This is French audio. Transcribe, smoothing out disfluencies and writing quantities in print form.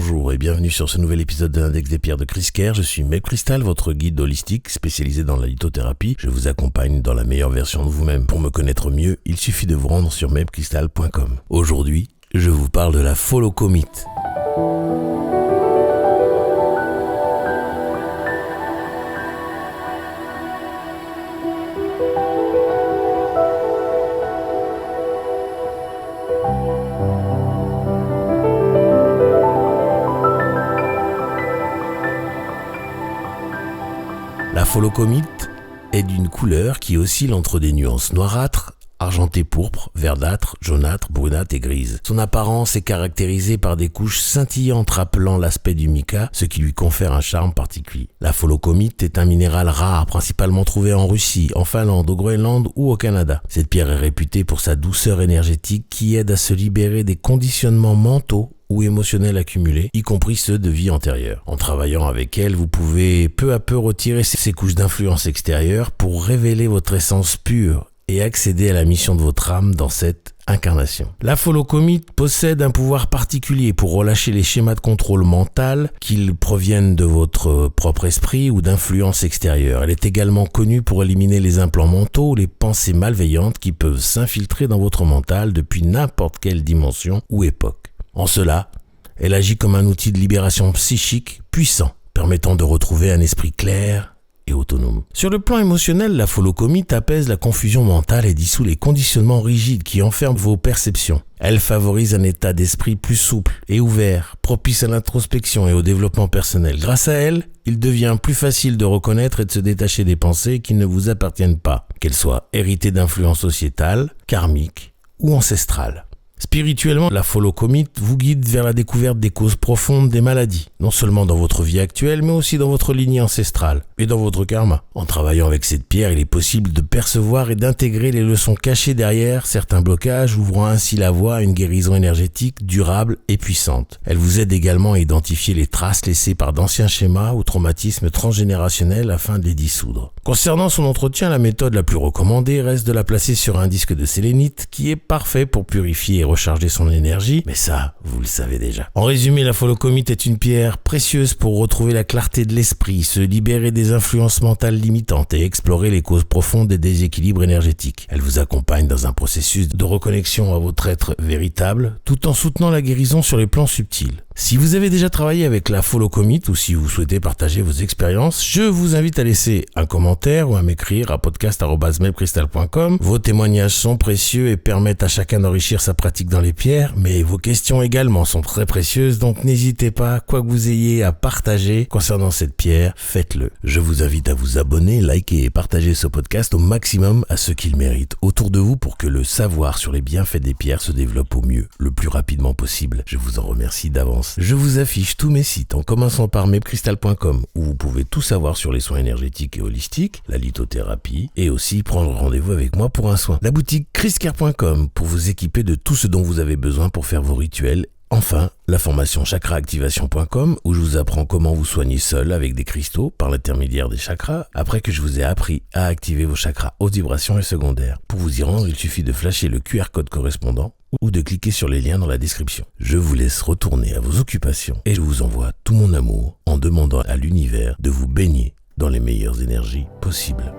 Bonjour et bienvenue sur ce nouvel épisode de l'Index des pierres de Chris Kerr. Je suis Mepcrystal, votre guide holistique spécialisé dans la lithothérapie. Je vous accompagne dans la meilleure version de vous-même. Pour me connaître mieux, il suffit de vous rendre sur mepcrystal.com. Aujourd'hui, je vous parle de la folocomite. La folocomite est d'une couleur qui oscille entre des nuances noirâtres, argentées pourpre, verdâtre, jaunâtre, brunâtre et grise. Son apparence est caractérisée par des couches scintillantes rappelant l'aspect du mica, ce qui lui confère un charme particulier. La folocomite est un minéral rare, principalement trouvé en Russie, en Finlande, au Groenland ou au Canada. Cette pierre est réputée pour sa douceur énergétique qui aide à se libérer des conditionnements mentaux ou émotionnels accumulés, y compris ceux de vie antérieure. En travaillant avec elle, vous pouvez peu à peu retirer ces couches d'influence extérieure pour révéler votre essence pure et accéder à la mission de votre âme dans cette incarnation. La folocomite possède un pouvoir particulier pour relâcher les schémas de contrôle mental, qu'ils proviennent de votre propre esprit ou d'influences extérieures. Elle est également connue pour éliminer les implants mentaux ou les pensées malveillantes qui peuvent s'infiltrer dans votre mental depuis n'importe quelle dimension ou époque. En cela, elle agit comme un outil de libération psychique puissant, permettant de retrouver un esprit clair et autonome. Sur le plan émotionnel, la folocomite apaise la confusion mentale et dissout les conditionnements rigides qui enferment vos perceptions. Elle favorise un état d'esprit plus souple et ouvert, propice à l'introspection et au développement personnel. Grâce à elle, il devient plus facile de reconnaître et de se détacher des pensées qui ne vous appartiennent pas, qu'elles soient héritées d'influences sociétales, karmiques ou ancestrales. Spirituellement, la folocomite vous guide vers la découverte des causes profondes des maladies, non seulement dans votre vie actuelle, mais aussi dans votre lignée ancestrale et dans votre karma. En travaillant avec cette pierre, il est possible de percevoir et d'intégrer les leçons cachées derrière certains blocages, ouvrant ainsi la voie à une guérison énergétique durable et puissante. Elle vous aide également à identifier les traces laissées par d'anciens schémas ou traumatismes transgénérationnels afin de les dissoudre. Concernant son entretien, la méthode la plus recommandée reste de la placer sur un disque de sélénite qui est parfait pour purifier et recharger son énergie, mais ça, vous le savez déjà. En résumé, la folocomite est une pierre précieuse pour retrouver la clarté de l'esprit, se libérer des influences mentales limitantes et explorer les causes profondes des déséquilibres énergétiques. Elle vous accompagne dans un processus de reconnexion à votre être véritable, tout en soutenant la guérison sur les plans subtils. Si vous avez déjà travaillé avec la folocomite ou si vous souhaitez partager vos expériences, je vous invite à laisser un commentaire ou à m'écrire à podcast@mepcrystal.com. Vos témoignages sont précieux et permettent à chacun d'enrichir sa pratique dans les pierres, mais vos questions également sont très précieuses, donc n'hésitez pas, quoi que vous ayez à partager concernant cette pierre, faites-le. Je vous invite à vous abonner, liker et partager ce podcast au maximum à ceux qui le méritent autour de vous pour que le savoir sur les bienfaits des pierres se développe au mieux, le plus rapidement possible. Je vous en remercie d'avance. Je vous affiche tous mes sites en commençant par mepcrystal.com où vous pouvez tout savoir sur les soins énergétiques et holistiques, la lithothérapie et aussi prendre rendez-vous avec moi pour un soin. La boutique chriskerr.com pour vous équiper de tout ce dont vous avez besoin pour faire vos rituels. Enfin, la formation chakraactivation.com où je vous apprends comment vous soigner seul avec des cristaux par l'intermédiaire des chakras après que je vous ai appris à activer vos chakras haute vibration et secondaires. Pour vous y rendre, il suffit de flasher le QR code correspondant ou de cliquer sur les liens dans la description. Je vous laisse retourner à vos occupations et je vous envoie tout mon amour en demandant à l'univers de vous baigner dans les meilleures énergies possibles.